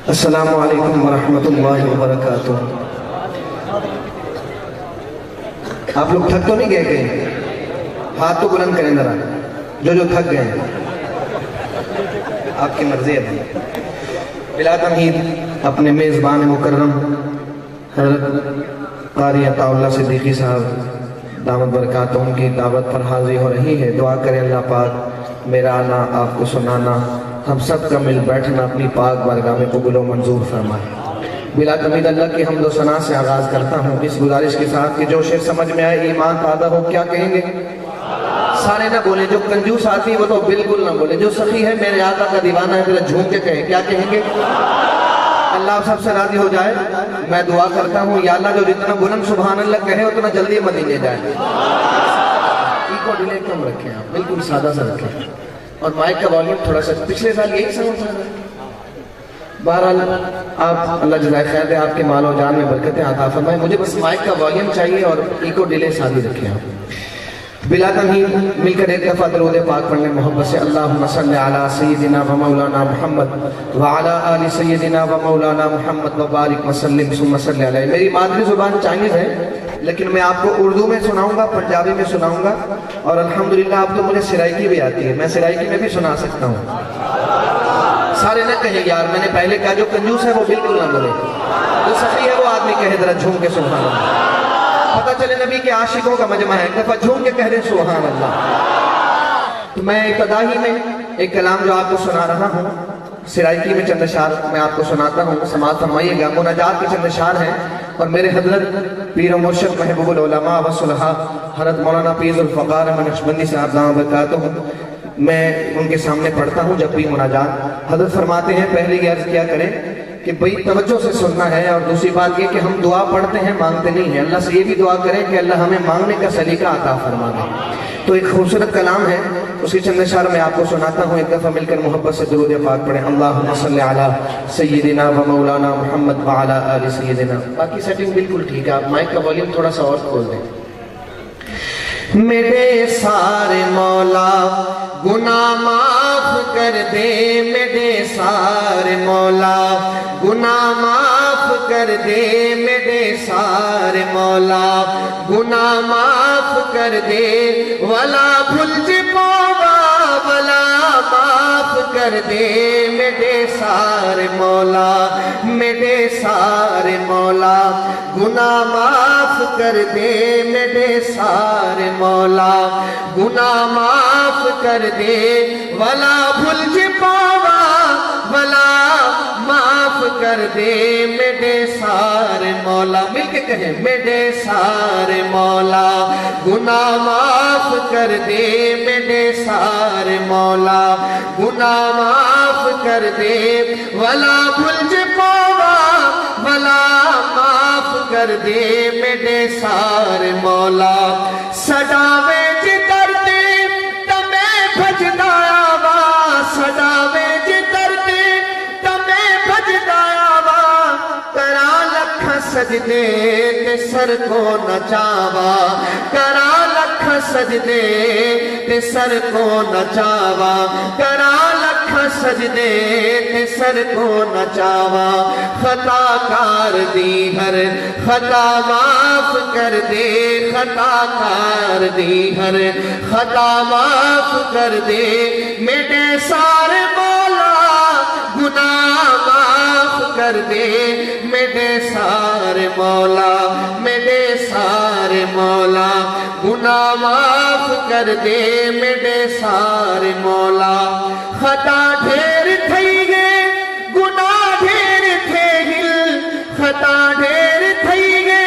السلام علیکم ورحمۃ اللہ وبرکاتہ۔ آپ لوگ تھک تو نہیں گئے کہیں؟ ہاتھ تو بلند کریں ذرا جو تھک گئے ہیں۔ آپ کی مرضی ہے۔ بلا تمہید اپنے میزبان مکرم حضرت قاری عطا اللہ صدیقی صاحب دامت برکاتہم کی دعوت پر حاضری ہو رہی ہے۔ دعا کریں اللہ پاک میرا آنا، آپ کو سنانا، ہم سب کا مل بیٹھنا اپنی پاک بارگاہ میں قبول و منظور فرمائے۔ بلا تمید اللہ کی حمد و ثنا سے آغاز کرتا ہوں اس گزارش کے ساتھ کہ جو شعر سمجھ میں آئے ایمان تازہ ہو کیا کہیں گے؟ سارے نہ بولیں، جو کنجوس آتی ہے وہ تو بالکل نہ بولیں، جو سخی ہے میرے آقا کا دیوانہ ہے میرا جھوم کے کہیں، کیا کہیں گے؟ اللہ آپ سب سے راضی ہو جائے۔ میں دعا کرتا ہوں یا اللہ جو جتنا بلند سبحان اللہ کہے اتنا جلدی مدینے جائے۔ کو ڈیلے کم رکھیں، آپ بالکل سادہ سا رکھیں، اور مائک کا والیوم تھوڑا سا، پچھلے سال یہی سمجھ رہا ہے۔ بہرحال آپ اللہ جزائے خیر دے، آپ کے مال و جان میں برکتیں عطا فرمائے۔ مجھے بس مائک کا والیوم چاہیے اور ایکو ڈیلے سادی رکھیں آپ۔ بلا تمہید مل کر ایک دفعہ درود پاک پڑھنے محبت سے اللہم صلی علی سیدنا و مولانا محمد وعلی آل سیدنا و مولانا محمد وبارک وسلم ثم صلی علیہ۔ میری مادری زبان چائنیز ہے لیکن میں آپ کو اردو میں سناؤں گا، پنجابی میں سناؤں گا، اور الحمدللہ آپ تو مجھے سرائکی بھی آتی ہے، میں سرائکی میں بھی سنا سکتا ہوں۔ سارے نہ کہیں یار، میں نے پہلے کہا جو کنجوس ہے وہ بالکل نہ بولے، جو سخی ہے وہ آدمی کہے ذرا جھوم کے سبحان اللہ، پتہ چلے نبی کے عاشقوں کا مجمع ہے، ایک دفعہ جھوم کے کہہ دیں سبحان اللہ۔ تو میں ابتدائی میں ایک کلام جو آپ کو سنا رہا ہوں سرائکی میں چند اشعار میں آپ کو سناتا ہوں، سماعت فرمائیے گا۔ مناجات کے چند اشعار ہیں اور میرے حضرت پیر و مرشد محبوب العلماء و صلحاء حضرت مولانا پیر ذوالفقار نقشبندی صاحب دامت برکاتہم میں ان کے سامنے پڑھتا ہوں جب بھی مناجات۔ حضرت فرماتے ہیں پہلے یہ عرض کیا کریں کہ بھئی توجہ سے سننا ہے، اور دوسری بات یہ کہ ہم دعا پڑھتے ہیں مانگتے نہیں ہیں، اللہ سے یہ بھی دعا کریں کہ اللہ ہمیں مانگنے کا سلیقہ عطا فرما دے۔ تو ایک خوبصورت کلام ہے، اس کی چند اشعار میں آپ کو سناتا ہوں، ایک دفعہ مل کر محبت سے درود پاک پڑھیں۔ اللہم صلی علی سیدنا و مولانا محمد وعلی آل سیدنا۔ باقی سیٹنگ بالکل ٹھیک ہے، آپ مائک کا والیوم تھوڑا سا اور کھول دیں۔ میرے سارے مولا گناہ معاف کر دے، میرے سارے مولا گناہ معاف کر دے، میرے سارے مولا گناہ معاف کر دے، ولا بھلج پاوا ولا معاف کر دے، میرے سارے مولا میرے سارے مولا گناہ معاف کر دے، میرے سارے مولا گناہ معاف کر دے، ولا بھلج پاوا ولا معاف کر دے، میرے سارے مولا۔ مل کے کہیں میرے سارے مولا گناہ معاف کر دے، میرے سارے مولا گناہ معاف کر دے، ولا بھلج پاوا ولا معاف کر دے، میرے سارے مولا۔ سڈاوے جی درتے تمہیں بھجدا آوا، سڈاوے جی درتے تمہیں بھجدا آوا، کرا لکھ سجدے تے سر کو نچاوا، کرا لکھ سجدے تے سر کو نچاوا، کرا لکھ سجدے تے سر کو نچاوا، خطا کار دی ہر خطا معاف کر دے، خطا کار دی ہر خطا معاف کر دے، میرے سارے مولا گناہ معاف کر دے، میرے سارے مولا میرے سارے مولا گناہ معاف کر دے، میرے سارے مولا۔ خطا ڈھیر تھئی گے گناہ ڈھیر تھے ہل، خطا ڈھیر تھئی گے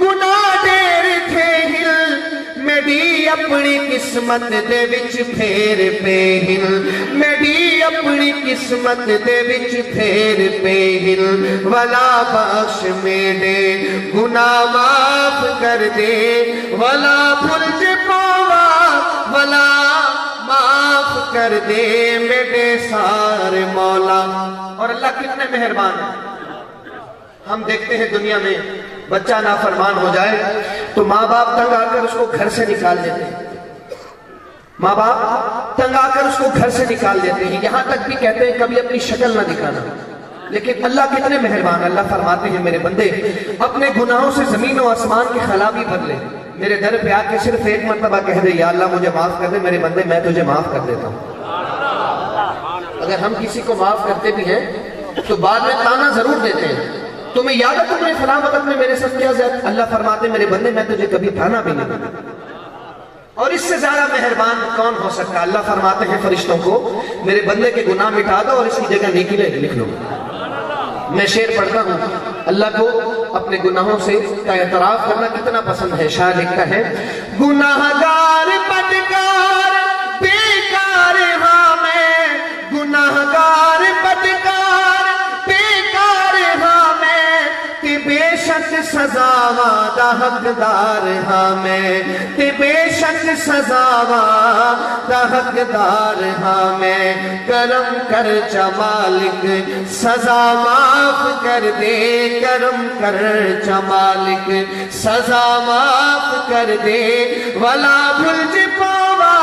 گناہ ڈھیر تھے ہل، میری اپنی قسمت دے وچ پھیر پہ ہل، میری اپنی قسمت دے وچ پھیر پہ ہل، ولا بخش میرے گناہ معاف کر دے، ولا بھلج پاوا ولا معاف کر دے، میرے سارے مولا۔ اور اللہ کتنے مہربان ہے، ہم دیکھتے ہیں دنیا میں بچہ نافرمان ہو جائے تو ماں باپ تنگ آ کر اس کو گھر سے نکال دیتے ہیں، ماں باپ تنگ آ کر اس کو گھر سے نکال دیتے ہیں، یہاں تک بھی کہتے ہیں کبھی اپنی شکل نہ دکھانا، لیکن اللہ کتنے مہربان. اللہ فرماتے ہیں میرے بندے اپنے گناہوں سے زمین و آسمان کی خلا بھی بھر لے, میرے در پہ آ کے صرف ایک مرتبہ کہہ دے یا اللہ مجھے معاف کر دے, میرے بندے میں تجھے معاف کر دیتا ہوں. اگر ہم کسی کو معاف کرتے بھی ہیں تو بعد میں تانا ضرور دیتے ہیں, تمہیں یاد ہے تم نے فلاں وقت میں میرے ساتھ کیا زیادہ. اللہ فرماتے میرے بندے میں تجھے کبھی تانا بھی نہیں دیتا. اور اس سے زیادہ مہربان کون ہو سکتا. اللہ فرماتے ہیں فرشتوں کو میرے بندے کے گناہ مٹا دو اور اس کی جگہ نیکی لکھ لو. میں شعر پڑھتا ہوں, اللہ کو اپنے گناہوں سے کا اعتراف کرنا کتنا پسند ہے. شاعر لکھتا ہے گناہگار بدکار بیکار ہاں میں, گناہگار بدکار بیکار ہاں میں, کہ بے شک سزا دا حقدار ہاں میں, کہ بے شک سزا دا حقدار ہاں میں. کرم کر چا مالک سزا معاف کر دے, کرم کر چا مالک سزا معاف کر دے. ولا بھلج پاوا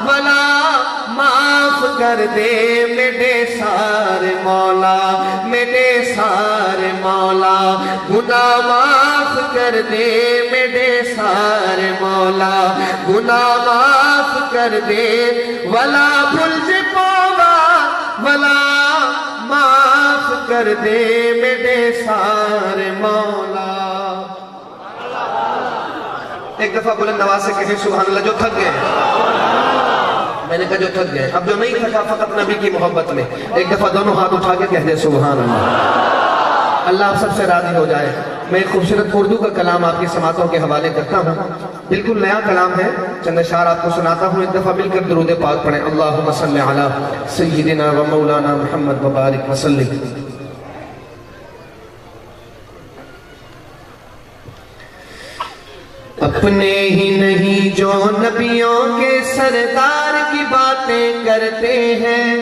ولا معاف کر دے, میرے سارے مولا میرے سارے مولا. گناہ معاف کر دے میرے سارے مولا, گناہ معاف کر دے. ولا بھلج پاوا ولا معاف کر دے میرے سارے مولا. ایک دفعہ بلند آواز سے کہیں سبحان اللہ جو تھک گئے. میں نے کہا جو تھک گئے, اب جو نہیں تھکا فقط نبی کی محبت میں ایک دفعہ دونوں ہاتھ اٹھا کے کہہ دے سبحان اللہ. اللہ آپ سب سے راضی ہو جائے. میں ایک خوبصورت اردو کا کلام آپ کی سماعتوں کے حوالے کرتا ہوں, بالکل نیا کلام ہے, چند اشعار آپ کو سناتا ہوں. ایک دفعہ مل کر درود پاک پڑھیں. اللہم صلی علی سیدنا و مولانا محمد مبارک وسلم. اپنے ہی نہیں جو نبیوں کے سردار کی باتیں کرتے ہیں.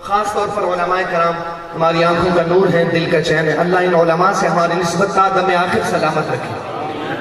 خاص طور پر علماء کرام ہماری آنکھوں کا نور ہے, دل کا چین ہے. اللہ ان علماء سے ہماری نسبت تا دم آخر سلامت رکھے.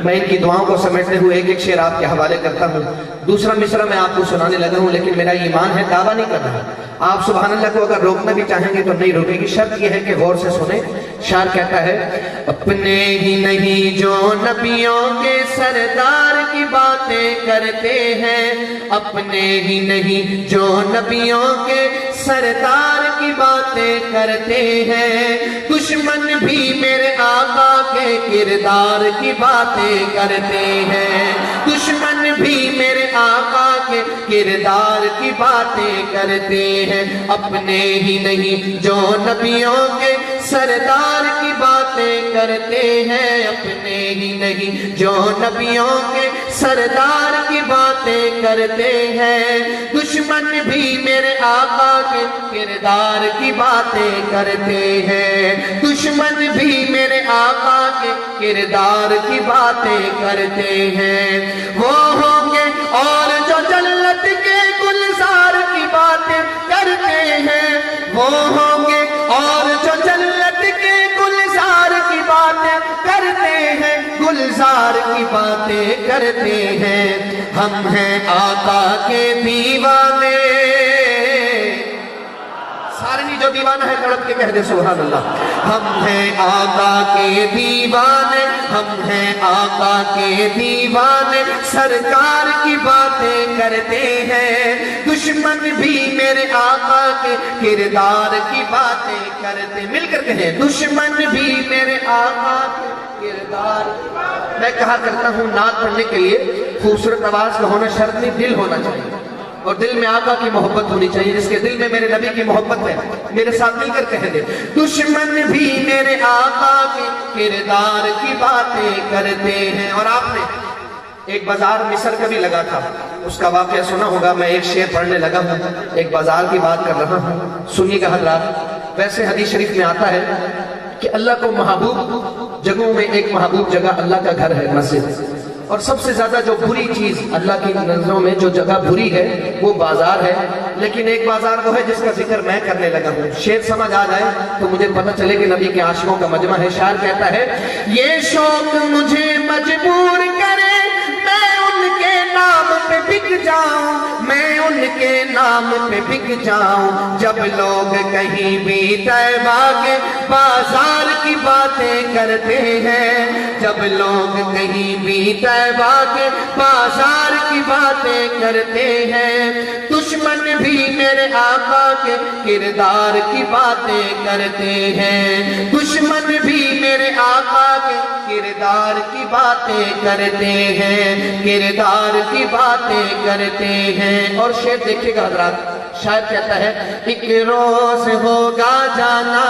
میں ان کی دعاؤں کو سمیٹتے ہوئے ایک ایک شعر آپ کے حوالے کرتا ہوں. دوسرا مصرع میں آپ کو سنانے لگا ہوں, لیکن میرا ایمان ہے دعویٰ نہیں کر رہا. آپ سبحان اللہ کو اگر روکنا بھی چاہیں گے تو نہیں روکے گی. شرط یہ ہے کہ غور سے سنیں. شاعر کہتا ہے اپنے ہی نہیں جو نبیوں کے سردار کی باتیں کرتے ہیں, اپنے ہی نہیں جو نبیوں کے سردار کی باتیں کرتے ہیں, دشمن بھی میرے آقا کے کردار کی باتیں کرتے ہیں, دشمن بھی میرے آقا کے کردار کی باتیں کرتے ہیں. اپنے ہی نہیں جو نبیوں کے سردار کی باتیں کرتے ہیں, اپنے ہی نہیں جو نبیوں کے سردار کی باتیں کرتے ہیں, دشمن بھی میرے آقا کے کردار کی باتیں کرتے ہیں, دشمن بھی میرے آقا کے کردار کی باتیں کرتے ہیں. وہ ہوں گے اور جو جنت کے گلزار کی باتیں کرتے ہیں, وہ ہوں گے اور جو جنت کے گلزار کی باتیں کرتے ہیں, گلزار کی باتیں کرتے ہیں. ہم ہیں آقا کے دیوانے, سارے نہیں جو دیوانہ ہے تڑپ کے کہہ دے سبحان اللہ. ہم ہیں آقا کے دیوانے, ہم ہیں آقا کے دیوانے, سرکار کی باتیں کرتے ہیں, دشمن بھی میرے آقا کے کردار کی باتیں کرتے. مل کر کہیں دشمن بھی میرے آقا کے کردار. میں کہا کرتا ہوں نعت پڑھنے کے لیے خوبصورت آواز کا ہونا شرط نہیں, دل ہونا چاہیے اور دل میں آقا کی محبت ہونی چاہیے. جس کے دل میں میرے نبی کی محبت ہے میرے ساتھ مل کر کہہ دے دشمن بھی میرے آقا کے کردار کی باتیں کرتے ہیں. اور آپ نے ایک بازار مصر کا بھی لگا تھا, اس کا واقعہ سنا ہوگا. میں ایک شعر پڑھنے لگا ہوں, ایک بازار کی بات کر رہا ہوں, سنیے گا حضرات. ویسے حدیث شریف میں آتا ہے کہ اللہ کو محبوب جگہوں میں ایک محبوب جگہ اللہ کا گھر ہے, مسجد. اور سب سے زیادہ جو بری چیز اللہ کی نظروں میں جو جگہ بری ہے وہ بازار ہے. لیکن ایک بازار وہ ہے جس کا ذکر میں کرنے لگا ہوں. شعر سمجھ آ جائے تو مجھے پتہ چلے کہ نبی کے عاشقوں کا مجمع ہے. شاعر کہتا ہے یہ شوق مجھے مجبور کرے میں ان کے نام پہ بک جاؤں، میں ان کے نام پہ بک جاؤں، جب لوگ کہیں بھی طیبہ کے بازار کی باتیں کرتے ہیں، جب لوگ کہیں بھی طیبہ کے بازار کی باتیں کرتے ہیں، دشمن بھی میرے آقا کے کردار کی باتیں کرتے ہیں، دشمن بھی میرے آقا کے کردار کی باتیں کرتے ہیں، کردار کی باتیں کرتے ہیں۔ اور شعر دیکھیے گا حضرات، شاعر کہتا ہے ایک روز ہوگا جانا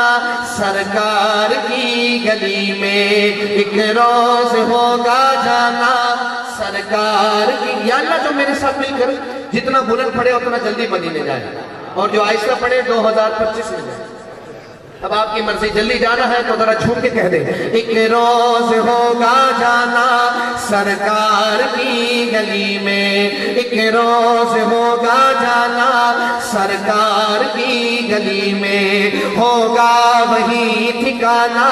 سرکار کی گلی میں، ایک روز ہوگا جانا سرکار کی۔ یا اللہ جو میرے ساتھ مل کر جتنا بلند پڑھے اتنا جلدی مدینے جائے، اور جو آہستہ پڑھے 2025 میں جائے۔ اب آپ کی مرضی، جلدی جانا ہے تو ذرا جھوم کے کہہ دیں، ایک روز ہوگا جانا سرکار کی گلی میں، ایک روز ہوگا جانا سرکار کی گلی میں، ہوگا وہی ٹھکانا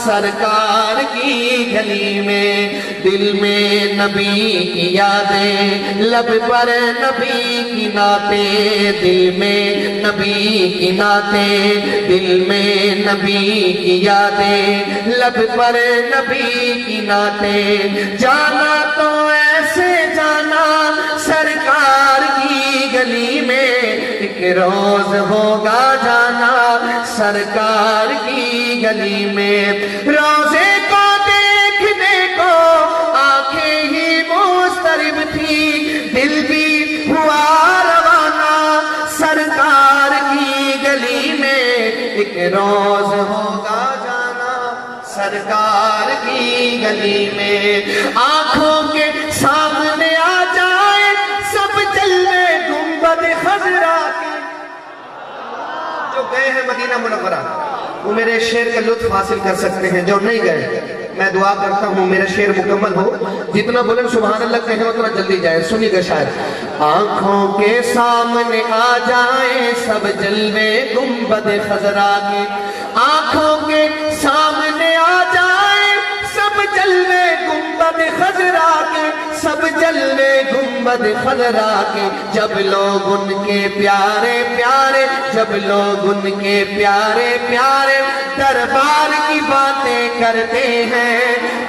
سرکار کی گلی میں، دل میں نبی کی یادیں، لب پر نبی کی نعتیں، دل میں نبی کی نعتیں، دل میں نبی کی یادیں، لب پر نبی کی نعتیں، جانا تو ایسے جانا سرکار کی گلی میں، ایک روز ہوگا جانا سرکار کی گلی میں، روزے کو دیکھنے کو آنکھیں ہی مضطرب تھی، دل بھی ہوا روانہ سرکار کی گلی میں، ایک روز ہوگا جانا سرکار کی گلی میں، آنکھوں کے سامنے آ جائے سب جلوے گنبد خضرا کے۔ جو گئے ہیں مدینہ منورہ وہ میرے شعر کا لطف حاصل کر سکتے ہیں، جو نہیں گئے میں دعا کرتا ہوں میرا شعر مکمل ہو، جتنا بولیں سبحان اللہ کہیں اتنا جلدی جائیں۔ سنیے گا شاعر، آنکھوں کے سامنے آ جائیں سب جلوے گنبد خضرا کے، آنکھوں کے سامنے آ جائیں سب جلوے گنبد خضرا کے، سب جلوے گنبد خضرا کے، جب لوگ ان کے پیارے پیارے، جب لوگ ان کے پیارے پیارے دربار کی باتیں کرتے ہیں،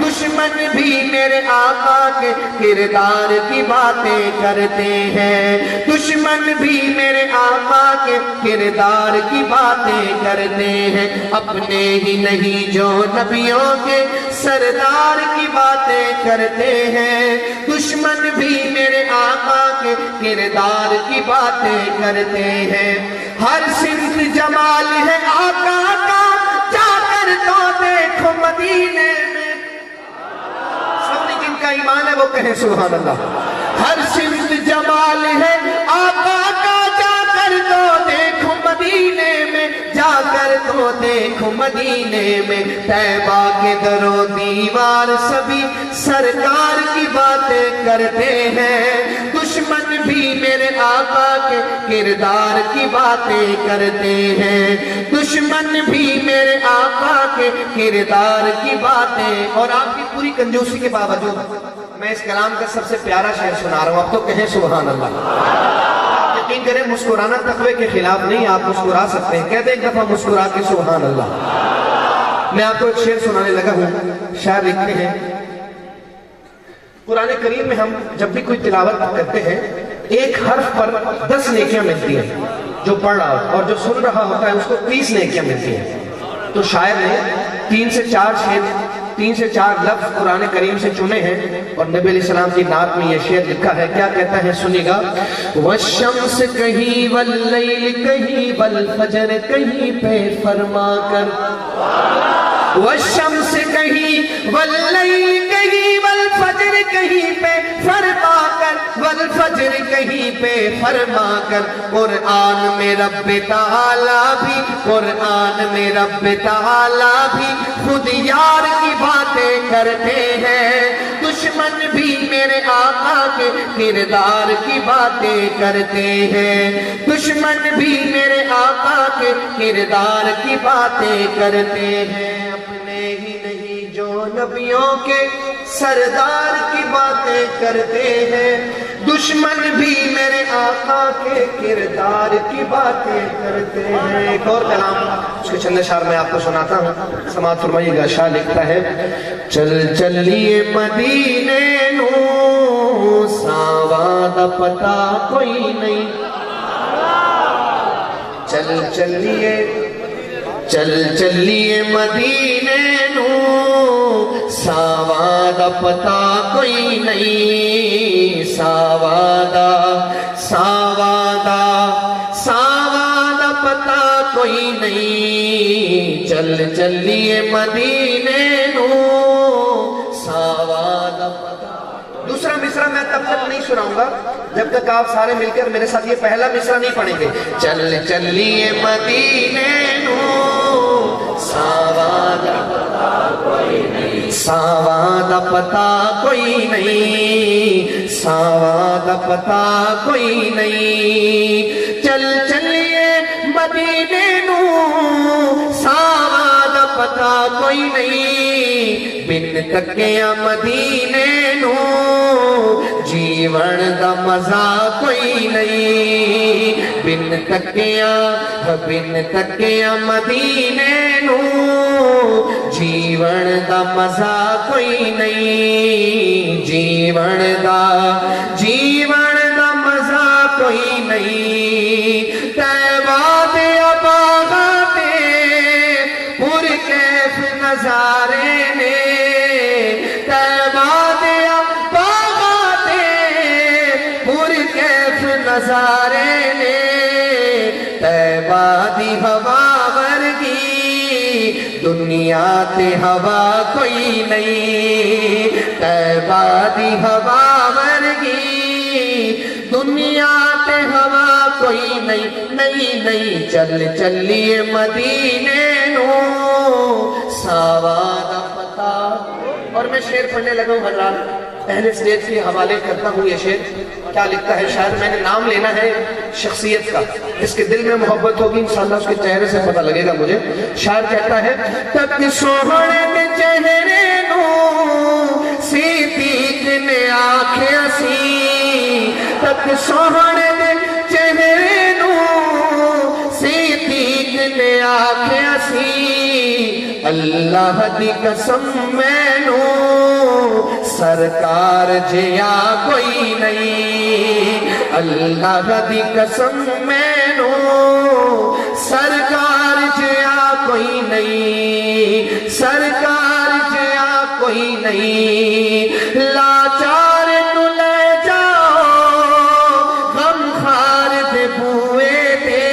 دشمن بھی میرے آقا کے کردار کی باتیں کرتے ہیں، دشمن بھی میرے آقا کے کردار کی باتیں کرتے ہیں، اپنے ہی نہیں جو نبیوں کے سردار کی باتیں کرتے ہیں، دشمن بھی میرے آقا کے کردار کی باتیں کرتے ہیں، ہر صنف جمال ہے آقا کا، جا کر تو دیکھو مدینے میں، سب نے جن کا ایمان ہے وہ کہیں سبحان اللہ، ہر صنف جمال ہے آقا کا، جا کر تو دیکھو مدینے میں، جا کر تو دیکھو مدینے میں، طیبہ کے در و دیوار سبھی سرکار کی باتیں کرتے ہیں، دشمن بھی میرے آقا کے کردار کی باتیں کرتے ہیں، دشمن بھی میرے آقا کے کردار کی باتیں۔ اور آپ کی پوری کنجوسی کے باوجود میں اس کلام کا سب سے پیارا شعر سنا رہا ہوں، اب تو کہیں سبحان اللہ۔ آپ یقین کریں مسکرانا تقوی کے خلاف نہیں، آپ مسکرا سکتے ہیں، کہتے ایک دفعہ مسکرا کے سبحان اللہ۔ میں آپ کو ایک شعر سنانے لگا ہوں، شاعر لکھتے ہیں، قرآن کریم میں ہم جب بھی کوئی تلاوت کرتے ہیں ایک حرف پر 10 نیکیاں ملتی ہیں، جو پڑھ رہا ہوتا ہے اور جو سن رہا ہوتا ہے اس کو 30 نیکیاں ملتی ہیں۔ تو شاعر نے 3 سے 4 شعر، 3 سے 4 لفظ قرآن کریم سے چنے ہیں، اور نبی علیہ السلام کی نعت میں یہ شعر لکھا ہے، کیا کہتا ہے سنیے گا، والشمس کہیں واللیل کہیں والفجر کہیں پہ فرما کر، والشمس کہیں واللیل کہیں والفجر کہیں پہ فرما کر، والفجر کہیں پہ فرما کر، قرآن میں رب تعالیٰ بھی، قرآن میں رب تعالیٰ بھی خود یار کی باتیں کرتے ہیں، دشمن بھی میرے آقا کے کردار کی باتیں کرتے ہیں، دشمن بھی میرے آقا کے کردار کی باتیں کرتے ہیں، اپنے ہی نہیں جو نبیوں کے سردار کی باتیں کرتے ہیں، دشمن بھی میرے آقا کے کردار کی باتیں کرتے ہیں۔ ایک اور کلام اس کے چند اشعار میں آپ کو سناتا ہوں، سماعت فرمائیے گا۔ شاہ لکھتا ہے چل چلیے مدینے نو ساواں دا پتہ کوئی نہیں، چل چلیے مدینے نو ساواں دا پتہ کوئی نہیں، ساواں دا پتہ کوئی نہیں، چل چلیے مدینے نو ساواں دا پتہ۔ دوسرا مصرع میں تب تک نہیں سناؤں گا جب تک آپ سارے مل کر میرے ساتھ یہ پہلا مصرع نہیں پڑھیں گے۔ چل چلیے مدینے نو ساواں دا پتہ کوئی نہیں، ساواں دا پتہ کوئی نہیں، ساواں دا پتہ کوئی نہیں، چل چلیے مدینے نو ساواں دا پتہ کوئی نہیں، بن تکیا مدینے نو جیون دا مزہ کوئی نہیں، بن تکیا مدینے نو جیون دا مزہ کوئی نہیں، جیون دا مزہ کوئی نہیں، طیبہ دے باغاں تے پر کیف نظارے نے، طیبہ دے باغاں تے پر کیف نظارے نے، طیبہ دی ہوا ورگی دنیا تے ہوا کوئی نہیں، طیبہ دی ہوا ورگی دنیا تے ہوا کوئی نہیں، نہیں، چل چلیے مدینے نو ساواں دا پتہ۔ اور میں شعر پڑھنے لگا ہوں حضرات، پہلے سٹیج کے حوالے کرتا ہوں یہ شعر۔ کیا لکھتا ہے شاعر؟ میں نے نام لینا ہے شخصیت کا، اس کے دل میں محبت ہوگی انشاءاللہ اس کے چہرے سے پتہ لگے گا مجھے۔ شاعر کہتا ہے تک سوہنے دے چہرے نو صدیق نے آکھیا سی، تک سوہنے دے چہرے نو صدیق نے آکھیا سی، اللہ دی قسم مینوں سرکار جیا کوئی نہیں، اللہ دی قسم مینوں سرکار جیا کوئی نہیں، سرکار جیا کوئی نہیں، لاچار نو لے جاؤ غم خار دے بوئے دے،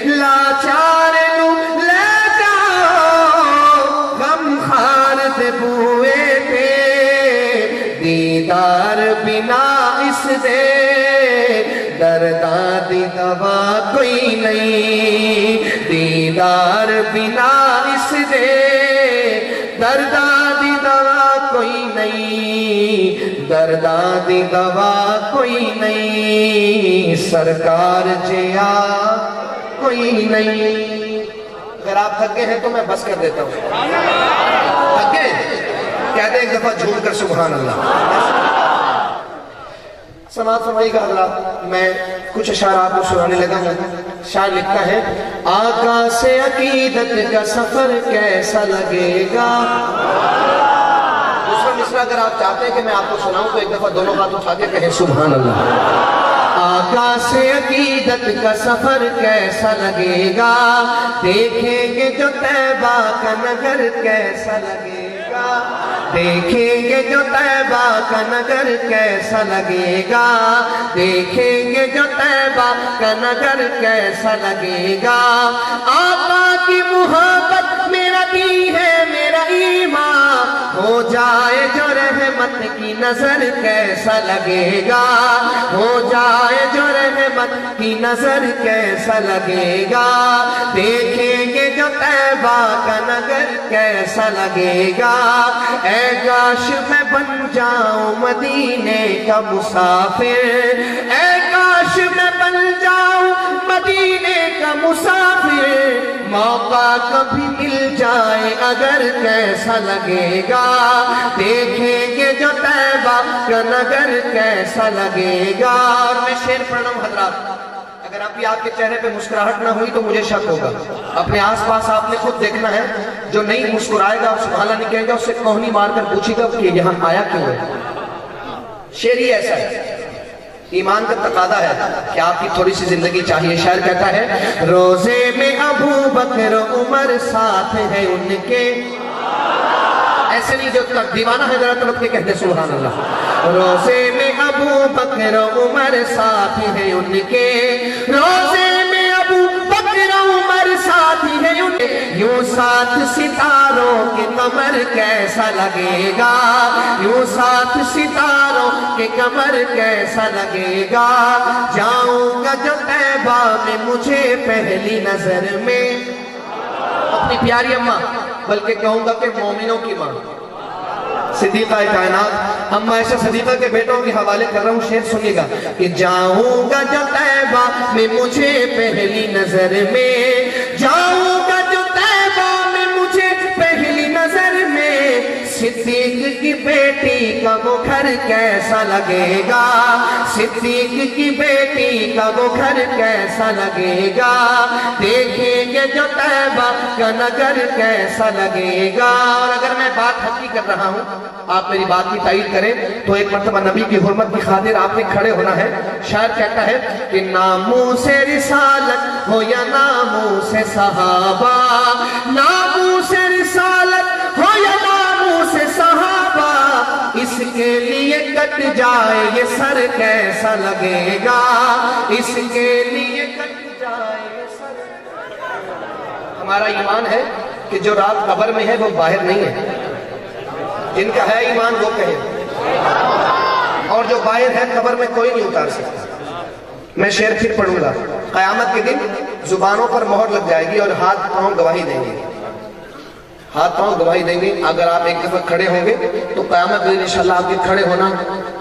لاچار نو لے جاؤ غم خار دے بوئے دے، دیدار بنا اس دے درداں دی دوا کوئی نہیں، دیدار بنا اس دے درداں دی دوا کوئی نہیں، درداں دی دوا کوئی نہیں، سرکار جیا کوئی نہیں۔ اگر آپ تھک گئے ہیں تو میں بس کر دیتا ہوں، تھک گئے کہہ دیں ایک دفعہ جھوم کر سبحان اللہ۔ سماعت فرمائیے گا حضرات، میں کچھ اشعار آپ کو سنانے لگا ہوں۔ شاعر لکھتا ہے آقا سے عقیدت کا سفر کیسا لگے گا۔ دوسرا مصرع اگر آپ چاہتے ہیں کہ میں آپ کو سناؤں تو ایک دفعہ دونوں ہاتھ اٹھا کے کہیں سبحان اللہ۔ آقا سے عقیدت کا سفر کیسا لگے گا، دیکھیں گے جو طیبہ کا نگر کیسا لگے گا، دیکھیں گے جو طیبہ کا نگر کیسا لگے گا، دیکھیں گے جو طیبہ کا نگر کیسا لگے گا، آقا کی محبت میرا دین ہے میرا ایمان، ہو جائے جو رحمت کی نظر کیسا لگے گا، ہو جائے جو رحمت کی نظر کیسا لگے گا، دیکھیں گے جو طیبہ کا نگر کیسا لگے گا، اے کاش میں بن جاؤں مدینے کا مسافر، اے کاش میں بن جاؤں مدینے کا کا مسافر موقع کبھی مل جائے اگر کیسا لگے گا دیکھیں گے جو طیبہ کا نگر کیسا لگے گا اور میں شعر پڑھ رہا ہوں حضرات اگر آپ کے چہرے پہ مسکراہٹ نہ ہوئی تو مجھے شک ہوگا اپنے آس پاس آپ نے خود دیکھنا ہے جو نہیں مسکرائے گا سبحان اللہ نہیں کہے گا اس سے کوہنی مار کر پوچھے گا کہ یہاں آیا کیوں ہے شعر ہی ایسا ہے ایمان کا تقاضا ہے کہ آپ کی تھوڑی سی زندگی چاہیے شاعر کہتا ہے روزے میں ابو بکر عمر ساتھ ہے ان کے ایسے نہیں جو دیوانہ ہے ذرا طلب کے کہتے سبحان اللہ روزے میں ابو بکر عمر ساتھ ہے ان کے روزے میں ابو بکر عمر ساتھ ہے ان کے یوں ساتھ ستاروں کے قمر کیسا لگے گا یوں ساتھ ستاروں کے قمر کیسا لگے گا جاؤں گا جو طیبہ میں مجھے پہلی نظر میں اپنی پیاری اماں بلکہ کہوں گا کہ مومنوں کی ماں صدیقہ کائنات اماں ایسا صدیقہ کے بیٹوں کے حوالے کر رہا ہوں شعر سنیے گا کہ جاؤں گا جو طیبہ میں مجھے پہلی نظر میں جاؤں گا جو طیبہ میں مجھے پہلی نظر میں صدیق کی بیٹی کا وہ گھر کیسا لگے گا صدیق کی بیٹی کا وہ گھر کیسا لگے گا دیکھیں گے جو طیبہ کا نگر کیسا لگے گا اور اگر میں بات حقیقی کر رہا ہوں آپ میری بات کی تائید کریں تو ایک مرتبہ نبی کی حرمت کی خاطر آپ نے کھڑے ہونا ہے شاعر کہتا ہے کہ ناموس رسالت ہو یا ناموس صحابہ ناموس رسالت ہو یا ناموس صحابہ اس کے لیے کٹ جائے یہ سر کیسا لگے گا اس کے لیے کٹ جائے یہ سر ہمارا ایمان ہے کہ جو رات قبر میں ہے وہ باہر نہیں ہے جن کا ہے ایمان وہ کہے اور جو باہر ہے قبر میں کوئی نہیں اتار سکتا میں شعر پھر پڑھوں گا قیامت کے دن زبانوں پر مہر لگ جائے گی اور ہاتھ پاؤں گواہی دیں گے ہاتھ پاؤں گواہی دیں گے اگر آپ ایک دفعہ کھڑے ہوں گے تو قیامت کے دن انشاءاللہ آپ کے کھڑے ہونا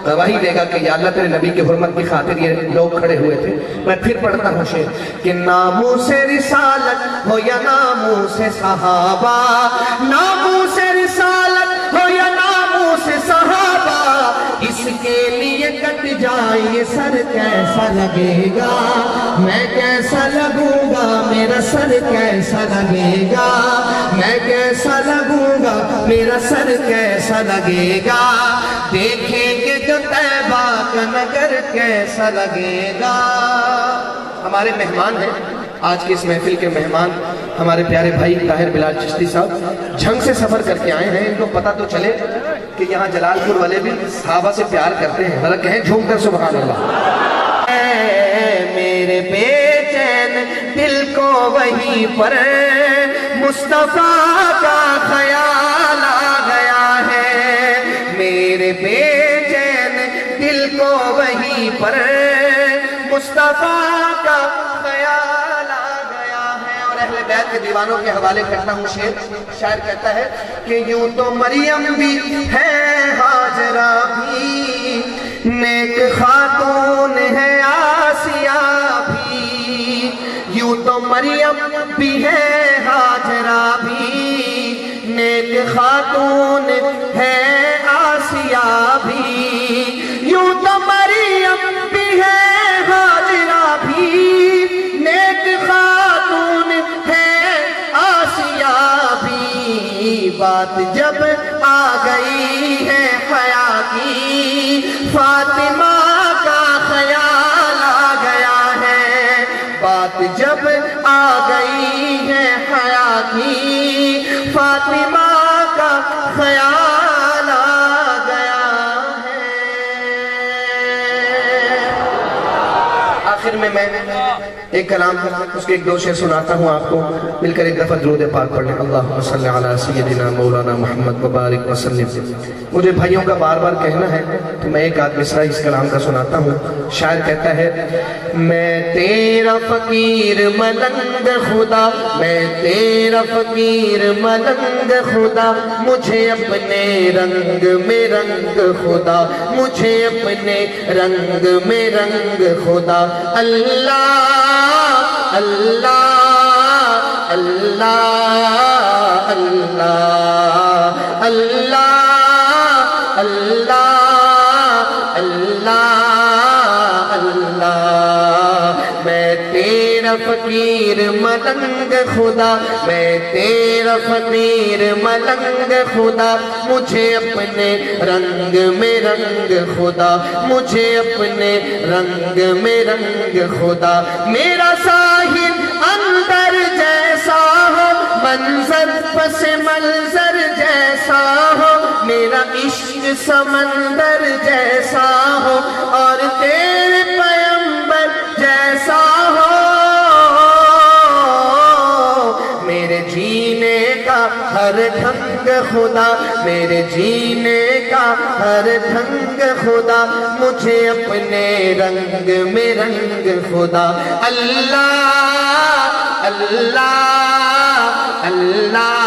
گواہی دے گا کہ یا اللہ تیرے نبی کی حرمت کی خاطر یہ لوگ کھڑے ہوئے تھے میں پھر پڑھتا ہوں شعر کہ ناموس رسالت ہو یا ناموس صحابہ ناموس رسالت ہو یا ناموس صحابہ اس کے لیے کٹ جائے یہ سر کیسا لگے گا میں کیسا لگوں گا میرا سر کیسا لگے گا میں کیسا لگوں گا میرا سر کیسا لگے گا دیکھیں گے جو طیبہ کا نگر کیسا لگے گا ہمارے مہمان ہیں آج کی اس محفل کے مہمان ہمارے پیارے بھائی طاہر بلال چشتی صاحب جھنگ سے سفر کر کے آئے ہیں ان کو پتہ تو چلے کہ یہاں جلال پور والے بھی صحابہ سے پیار کرتے ہیں ذرا کہیں جھوم کر سبحان اللہ اے میرے بے چین دل کو وہیں پر مصطفیٰ کا خیال آ گیا ہے میرے بے چین دل کو وہیں پر مصطفیٰ کا خیال آ گیا ہے اور اہل بیت کے دیوانوں کے حوالے کرتا ہوں شاعر کہتا ہے کہ یوں تو مریم بھی ہے ہاجرہ بھی نیک خاتون ہے آسیہ بھی یوں تو مریم بھی ہے ہاجرہ بھی نیک خاتون ہے آسیہ بھی یوں تو مریم بھی ہے ہاجرہ بھی نیک خاتون ہے آسیہ بھی بات جب آ گئی ہے حیا کی فاطمہ کا خیال آ گیا ہے بات جب آ گئی ہے حیا کی فاطمہ کا خیال آ گیا ہے آخر میں ایک کلام اس کے ایک دو شعر سناتا ہوں آپ کو مل کر ایک دفعہ درود پاک پڑھ لیں اللہم صلی علی سیدنا مولانا محمد مبارک وسلم مجھے بھائیوں کا بار بار کہنا ہے تو میں ایک آدھ مصرع اس کلام کا سناتا ہوں شاعر کہتا ہے میں تیرا فقیر ملنگ خدا میں تیرا فقیر ملنگ خدا مجھے اپنے رنگ میں رنگ خدا مجھے اپنے رنگ میں رنگ خدا اللہ اللہ اللہ اللہ اللہ اللہ اللہ اللہ میں تیرا فقیر ملنگ خدا میں تیرا فقیر ملنگ خدا مجھے اپنے رنگ میں رنگ خدا مجھے اپنے رنگ میں رنگ خدا میرا ساحل اندر جیسا ہو منظر پس منظر جیسا ہو میرا عشق سمندر جیسا ہو اور تیرے پیغمبر جیسا ہو میرے جینے کا ہر ڈھنگ خدا میرے جینے کا ہر ڈھنگ خدا مجھے اپنے رنگ میں رنگ خدا اللہ اللہ اللہ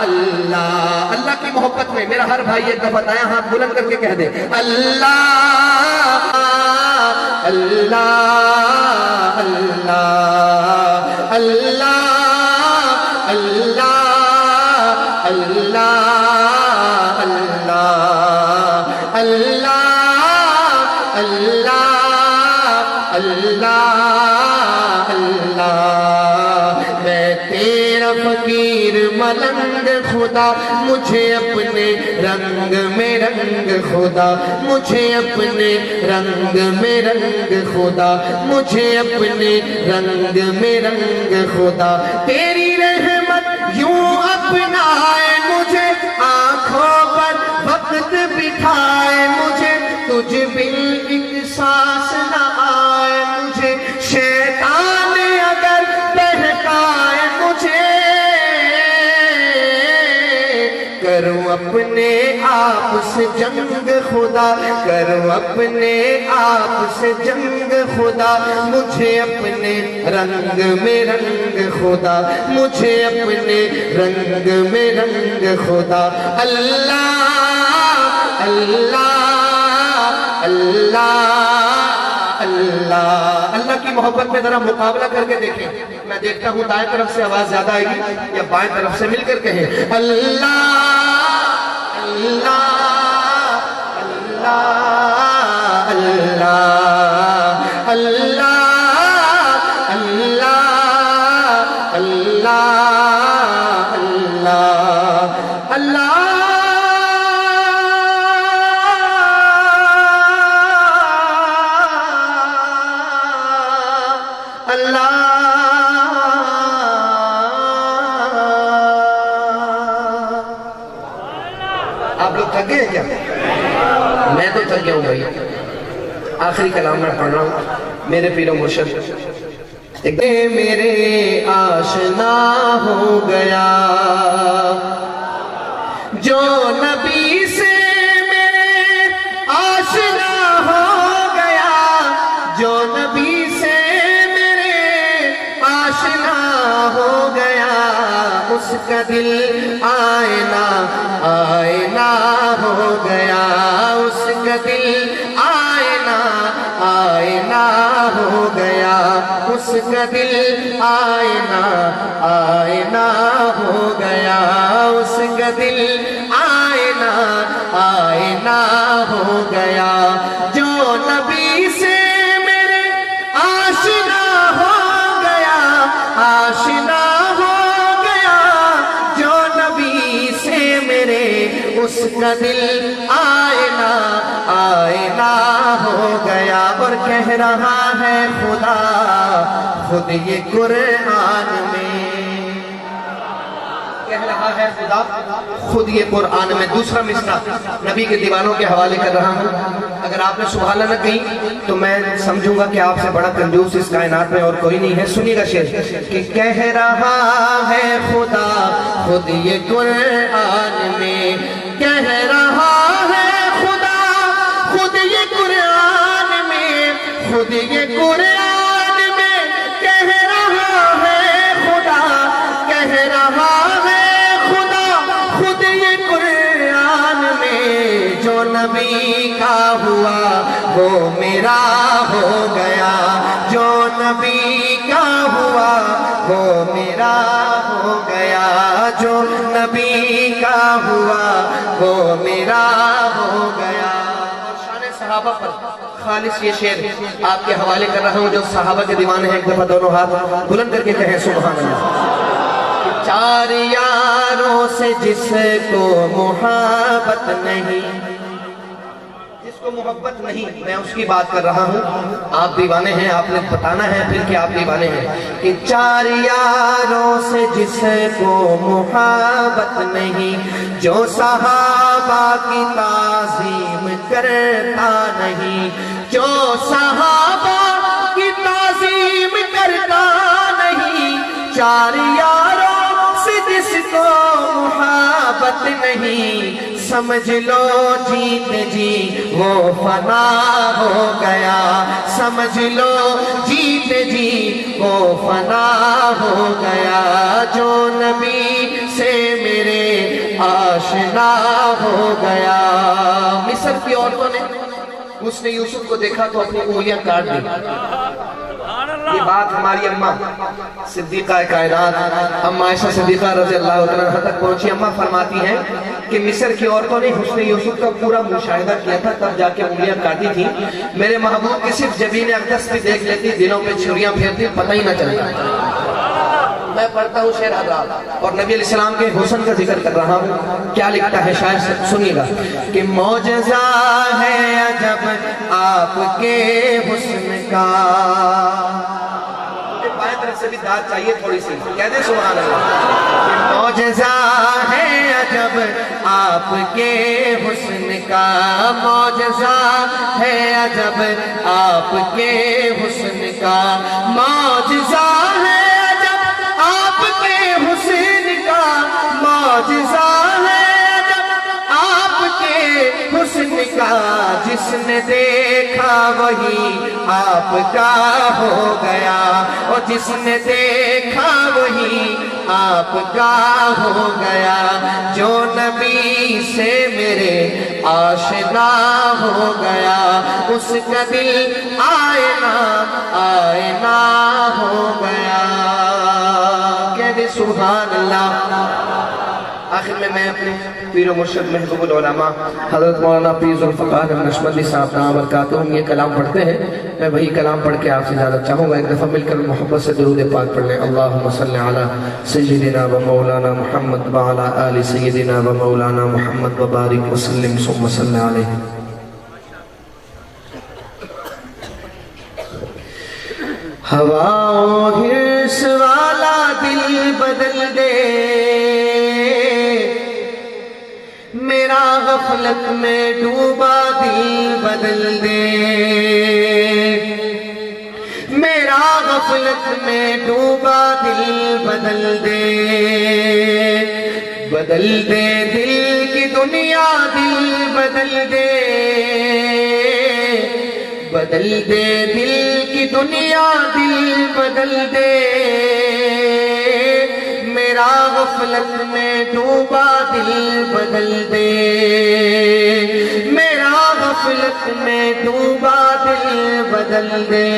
اللہ اللہ کی محبت میں میرا ہر بھائی ایک دفعہ دائیں ہاتھ بلند کر کے کہہ دے اللہ اللہ اللہ اللہ اللہ اللہ اللہ اللہ اللہ میں تیرا فقیر ملنگ خدا مجھے اپنے رنگ میں رنگ خدا مجھے اپنے رنگ میں رنگ خدا مجھے اپنے رنگ میں رنگ خدا تیری رحمت یوں اپنائے مجھے آنکھوں پر وقت بٹھائے مجھے تجھ بن ایک سانس نہ آئے مجھے شیطان اگر بہکائے مجھے کروں اپنے آپ سے جنگ خدا کروں اپنے آپ سے جنگ خدا مجھے اپنے رنگ میں رنگ خدا مجھے اپنے رنگ میں رنگ خدا اللہ اللہ اللہ اللہ اللہ کی محبت میں ذرا مقابلہ کر کے دیکھیں میں دیکھتا ہوں دائیں طرف سے آواز زیادہ آئے گی یا بائیں طرف سے مل کر کہیں اللہ اللہ اللہ اللہ اللہ اللہ اللہ اللہ اللہ آپ لوگ تھک گئے ہیں کیا؟ میں تو تھک گیا ہوں بھائی آخری کلام میں پڑھ رہا ہوں میرے پیر و مرشد میرے آشنا ہو گیا جو نبی سے میرے آشنا ہو گیا جو نبی سے میرے آشنا ہو گیا اس کا دل آئینہ آئینہ ہو گیا اس کا دل آئینہ آئینہ ہو گیا اس کا دل آئینہ آئینہ ہو گیا اس کا دل آئینہ آئینہ ہو گیا جو نبی سے میرے آشنا ہو گیا آشنا ہو گیا جو نبی سے میرے اس کا دل آئینہ آئینہ ہو گیا اور کہہ رہا ہے خدا خود یہ قرآن میں کہہ رہا ہے خدا خود یہ قرآن میں دوسرا مصرع نبی کے دیوانوں کے حوالے کر رہا ہوں اگر آپ نے سبحان اللہ نہ کہی تو میں سمجھوں گا کہ آپ سے بڑا کنجوس اس کائنات میں اور کوئی نہیں ہے سنیے گا شعر کہ کہہ رہا ہے خدا خود یہ قرآن میں کہہ رہا ہے خدا خود یہ قرآن میں خود یہ قرآن میں کہہ رہا ہے خدا کہہ رہا ہے خدا خود یہ قرآن میں جو نبی کا ہوا وہ میرا ہو گیا جو نبی کا ہوا وہ میرا ہو گیا۔ اور شان صحابہ پر خالص یہ شعر آپ کے حوالے کر رہا ہوں، جو صحابہ کے دیوانے ہیں، ایک دفعہ دونوں ہاتھ بلند کر کے کہیں سبحان اللہ۔ چار یاروں سے جس کو محبت نہیں، جس کو محبت نہیں، میں اس کی بات کر رہا ہوں۔ آپ دیوانے ہیں، آپ نے بتانا ہے پھر کہ آپ دیوانے ہیں، کہ چار یاروں سے جس کو محبت نہیں، جو صحابہ کی تعظیم کرتا نہیں، جو صحابہ کی تعظیم کرتا نہیں، چار یاروں سے جس کو محبت نہیں، سمجھ لو جیت جی وہ فنا ہو گیا، سمجھ لو جیت جی وہ فنا ہو گیا، جو نبی سے میرے آشنا ہو گیا۔ مصر کی عورتوں نے حسن یوسف کو دیکھا تو اپنی انگلیاں کاٹ دی۔ یہ بات ہماری اماں صدیقہ کائنات اماں عائشہ صدیقہ رضی اللہ عنہا تک پہنچی۔ اماں فرماتی ہیں کہ مصر کی عورتوں نے حسن یوسف کا پورا مشاہدہ کیا تھا، تب جا کے انگلیاں کاٹی تھی۔ میرے محبوب کی صرف جبین اقدس بھی دیکھ لیتی، دلوں پہ چھریاں پھیرتی، پتہ ہی نہ چلتا۔ میں پڑھتا ہوں شعر حضرات اور نبی علیہ السلام کے حسن کا ذکر کر رہا ہوں۔ کیا لکھتا ہے شاعر، سنیے گا کہ معجزہ ہے عجب آپ کے حسن کا۔ بائیں طرف سے بھی داد چاہیے تھوڑی سی، کہہ دیں سبحان اللہ۔ کہ معجزہ ہے عجب آپ کے حسن کا، معجزہ ہے عجب آپ کے حسن کا، معجزہ ہے آپ کے حسن کا، معجزہ ہے آپ کے حسن کا، جس نے دیکھا وہی آپ کا ہو گیا، اور جس نے دیکھا وہی آپ کا ہو گیا، جو نبی سے میرے آشنا ہو گیا، اس کا دل آئینہ آئینہ ہو گیا۔ سبحان اللہ۔ آخر میں اپنے پیر و مرشد محبوب العلماء حضرت مولانا پیر ذوالفقار نقشبندی صاحب دامت برکاتہم یہ کلام پڑھتے ہیں، میں وہی کلام پڑھ کے آپ سے اجازت چاہوں گا۔ ایک دفعہ مل کر محبت سے درود پاک پڑھ لیں۔ اللہم صلی علی سیدنا و مولانا محمد وعلی آل سیدنا و مولانا محمد وبارک وسلم ثم صلی علیہ۔ ہواؤں حرص والا دل بدل دے، میرا غفلت میں ڈوبا دل بدل دے، میرا غفلت میں ڈوبا دل بدل دے، بدل دے دل کی دنیا دل بدل دے، بدل دے دل کی دنیا دل بدل دے، میرا غفلت میں ڈوبا دل بدل دے، میرا غفلت میں ڈوبا دل بدل دے۔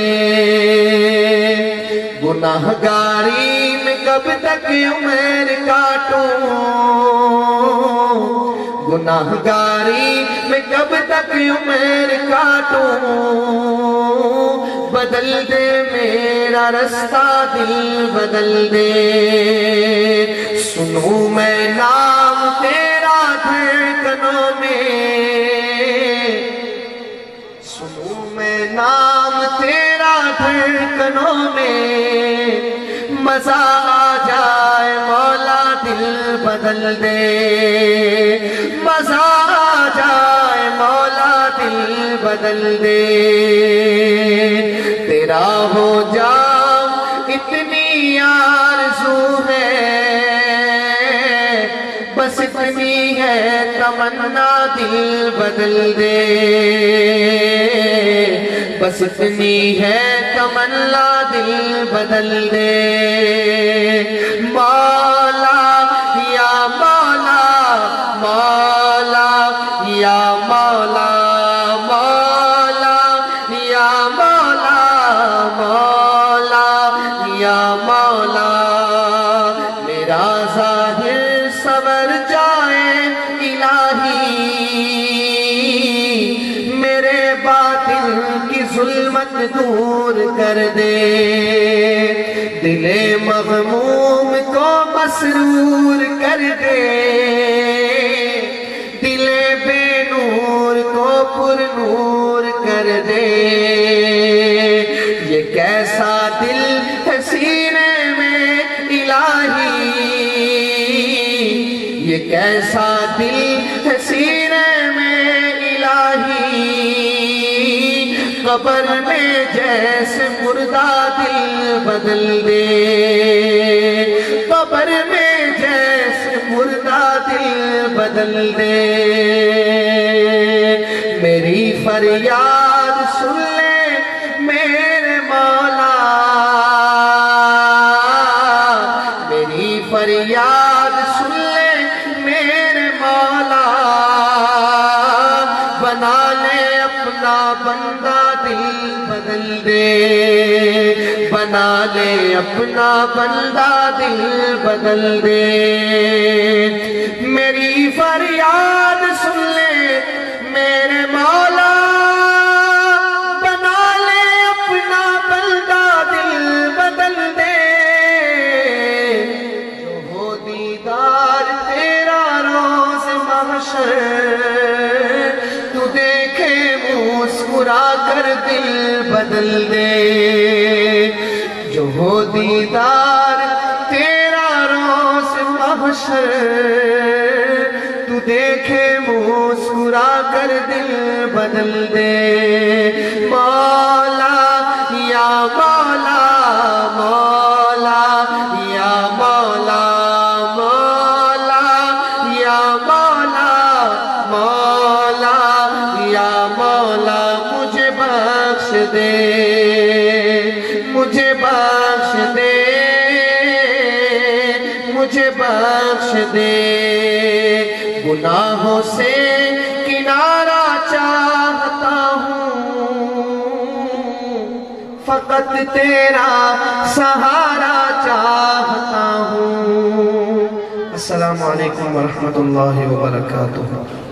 گناہگاری میں کب تک عمر کاٹوں، گناہگاری میں کب تک عمر کاٹوں، بدل دے میرا رستہ دل بدل دے، سنوں میں نام تیرا دھڑکنوں میں، سنوں میں نام تیرا دھڑکنوں میں، مزہ آ جائے مولا دل بدل دے، مزہ آ جائے مولا دل بدل دے، تیرا ہو جاؤں اتنی آرزو ہے، بس اتنی ہے تمنا دل بدل دے، بس اتنی ہے تمنا دل بدل دے، مولا یا مولا مولا یا مولا مولا یا مولا مولا یا مولا، میرا ظاہر سنور جائے دور کر دے دل مغموم کو مسرور کر دے دل بے نور کو پر نور کر دے یہ کیسا دل ہے سینے میں الہی یہ کیسا دل ہے سینے میں الہی قبر میں جیسے مردہ دل بدل دے قبر میں جیسے مردہ دل بدل دے میری فریاد سن لے میرے مولا میری فریاد سن لے میرے مولا بنا لے اپنا بندہ دل بدل دے بنا لے اپنا بندہ دل بدل دے میری فریاد سن لے میرے مولا بنا لے اپنا بندہ دل بدل دے جو ہو دیدار تیرا روز محشر تو دیکھے مسکرا کر دل بدل دے جو ہو دیدار تیرا روز محشر تو دیکھے مسکرا کر دل بدل دے مولا یا مولا مولا یا مولا مولا یا مولا مولا یا مولا مجھے بخش دے مجھے بخش دے مجھے بخش دے گناہوں سے کنارہ چاہتا ہوں فقط تیرا سہارا چاہتا ہوں السلام علیکم ورحمۃ اللہ وبرکاتہ